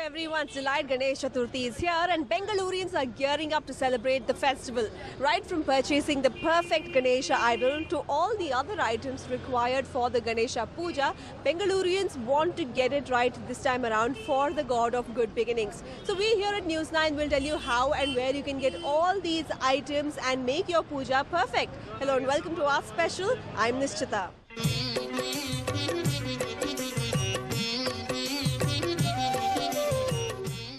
everyone's delight, Ganesha Chaturthi is here and Bengalurians are gearing up to celebrate the festival. Right from purchasing the perfect Ganesha idol to all the other items required for the Ganesha Puja, Bengalurians want to get it right this time around for the god of good beginnings. So we here at News9 will tell you how and where you can get all these items and make your puja perfect. Hello and welcome to our special. I'm Nishchita.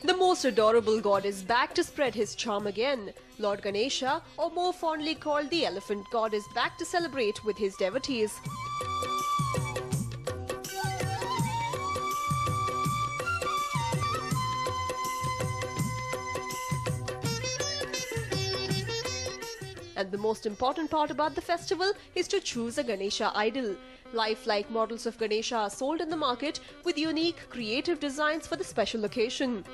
The most adorable god is back to spread his charm again. Lord Ganesha, or more fondly called the elephant god, is back to celebrate with his devotees. And the most important part about the festival is to choose a Ganesha idol. Lifelike models of Ganesha are sold in the market with unique creative designs for the special occasion.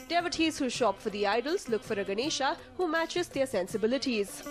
Devotees who shop for the idols look for a Ganesha who matches their sensibilities.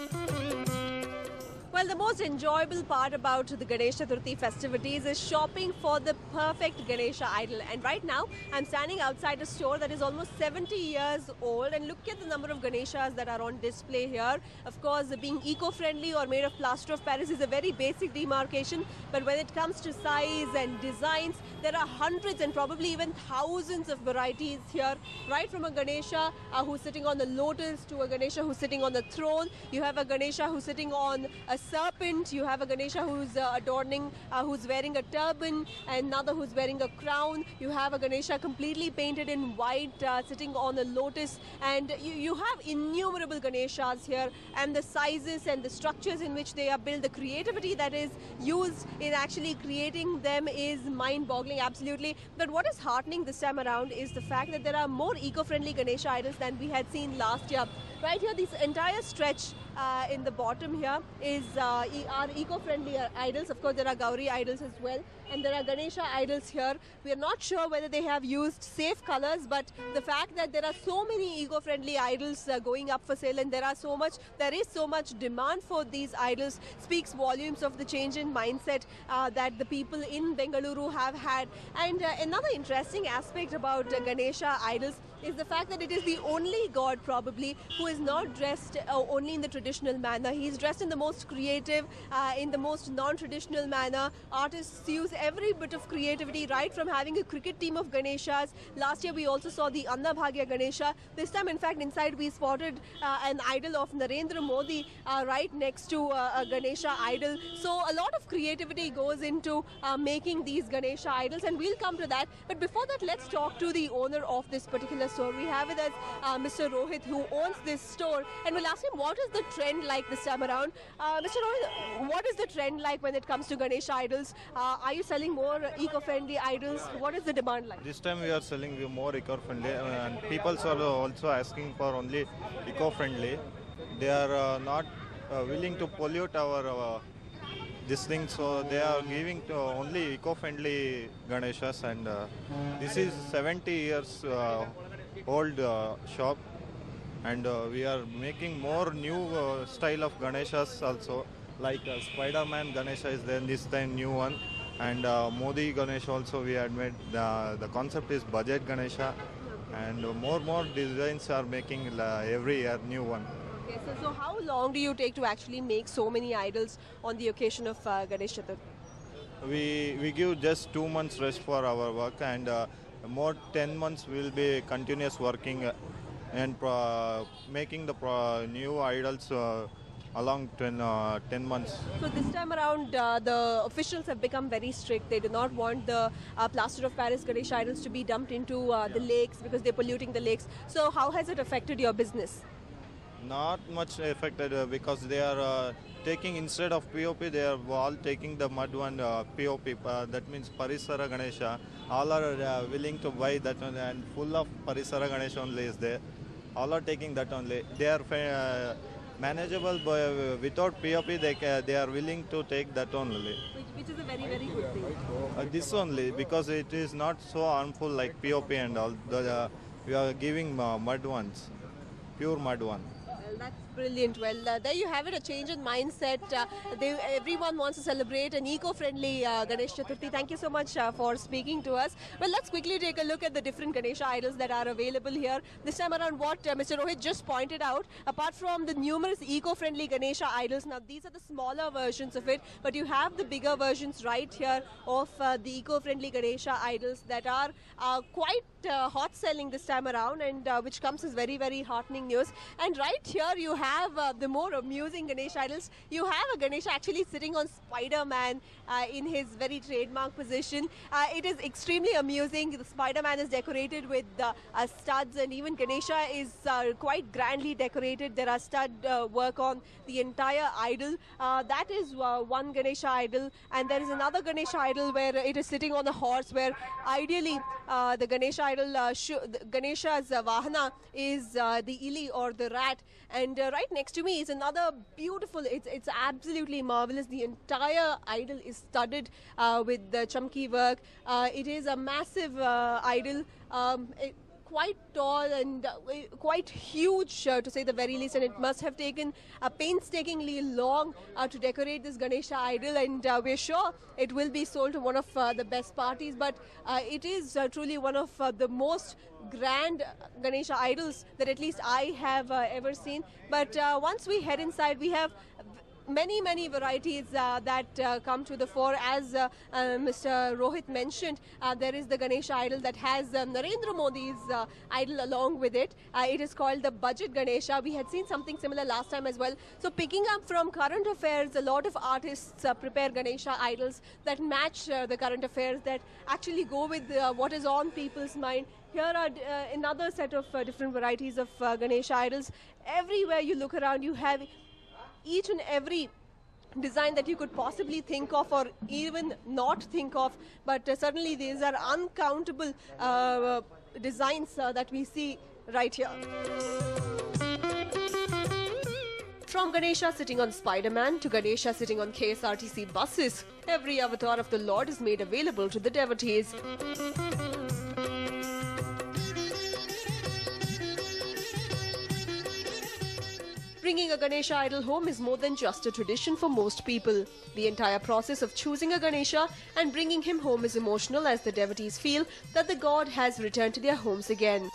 Well, the most enjoyable part about the Ganesha Chaturthi festivities is shopping for the perfect Ganesha idol. And right now, I'm standing outside a store that is almost 70 years old. And look at the number of Ganeshas that are on display here. Of course, being eco-friendly or made of plaster of Paris is a very basic demarcation. But when it comes to size and designs, there are hundreds and probably even thousands of varieties here. Right from a Ganesha who's sitting on the lotus to a Ganesha who's sitting on the throne. You have a Ganesha who's sitting on a serpent, you have a Ganesha who's who's wearing a turban, and another who's wearing a crown. You have a Ganesha completely painted in white, sitting on a lotus, and you have innumerable Ganeshas here, and the sizes and the structures in which they are built, the creativity that is used in actually creating them is mind-boggling, absolutely. But what is heartening this time around is the fact that there are more eco-friendly Ganesha idols than we had seen last year. Right here, this entire stretch in the bottom here is are eco-friendly idols. Of course, there are Gauri idols as well, and there are Ganesha idols here. We are not sure whether they have used safe colors, but the fact that there are so many eco-friendly idols going up for sale, and there is so much demand for these idols, speaks volumes of the change in mindset that the people in Bengaluru have had. And another interesting aspect about Ganesha idols is the fact that it is the only god probably who is not dressed only in the traditional manner. He is dressed in the most creative, in the most non-traditional manner. Artists use every bit of creativity, right from having a cricket team of Ganeshas. Last year we also saw the Annabhagya Ganesha. This time, in fact, inside we spotted an idol of Narendra Modi right next to a Ganesha idol. So a lot of creativity goes into making these Ganesha idols, and we'll come to that. But before that, let's talk to the owner of this particular store. We have with us Mr. Rohit, who owns this store, and we'll ask him what is the trend like this time around. Mr. Rohit, what is the trend like when it comes to Ganesha idols? Are you selling more eco-friendly idols? What is the demand like? This time we are selling more eco-friendly, and people are also asking for only eco-friendly. They are not willing to pollute our this thing, so they are giving to only eco-friendly Ganeshas, and this is 70 years old shop, and we are making more new style of Ganeshas also, like Spider-Man Ganesha is there this time, new one, and Modi Ganesha also we had made. The concept is budget Ganesha, and more designs are making every year new one. Okay, so how long do you take to actually make so many idols on the occasion of Ganesha Chaturthi? We give just 2 months rest for our work, and more 10 months will be continuous working and making the new idols along 10 months. So this time around, the officials have become very strict. They do not want the plaster of Paris Ganesha idols to be dumped into the lakes because they're polluting the lakes. So how has it affected your business? Not much affected because they are taking, instead of POP, they are all taking the mud one POP. That means Parisara Ganesha. All are willing to buy that one, and full of Parisara Ganesha only is there. All are taking that only. They are manageable, but without POP they are willing to take that only. Which is a very, very good thing. This only, because it is not so harmful like POP and all. We are giving mud ones, pure mud one. Well, Brilliant. Well, there you have it, a change in mindset. Everyone wants to celebrate an eco-friendly Ganesh Chaturthi. Thank you so much for speaking to us. Well, let's quickly take a look at the different Ganesha idols that are available here. This time around, what Mr. Rohit just pointed out, apart from the numerous eco-friendly Ganesha idols, now these are the smaller versions of it, but you have the bigger versions right here of the eco-friendly Ganesha idols that are quite hot selling this time around, and which comes as very, very heartening news. And right here you have the more amusing Ganesha idols. You have a Ganesha actually sitting on Spider-Man in his very trademark position. It is extremely amusing. The Spider-Man is decorated with studs, and even Ganesha is quite grandly decorated. There are stud work on the entire idol. That is one Ganesha idol, and there is another Ganesha idol where it is sitting on a horse, where ideally the Ganesha idol, Ganesha's Vahana is the Ili or the rat, and right next to me is another beautiful, it's absolutely marvelous. The entire idol is studded with the chamki work. It is a massive idol, quite tall and quite huge to say the very least, and it must have taken painstakingly long to decorate this Ganesha idol, and we're sure it will be sold to one of the best parties. But it is truly one of the most grand Ganesha idols that at least I have ever seen. But once we head inside, we have many varieties that come to the fore. As Mr. Rohit mentioned, there is the Ganesha idol that has Narendra Modi's idol along with it. It is called the Budget Ganesha. We had seen something similar last time as well. So picking up from current affairs, a lot of artists prepare Ganesha idols that match the current affairs, that actually go with what is on people's mind. Here are another set of different varieties of Ganesha idols. Everywhere you look around, you have each and every design that you could possibly think of or even not think of, but certainly these are uncountable designs that we see right here. From Ganesha sitting on Spider-Man to Ganesha sitting on KSRTC buses, every avatar of the Lord is made available to the devotees. Bringing a Ganesha idol home is more than just a tradition for most people. The entire process of choosing a Ganesha and bringing him home is emotional, as the devotees feel that the god has returned to their homes again.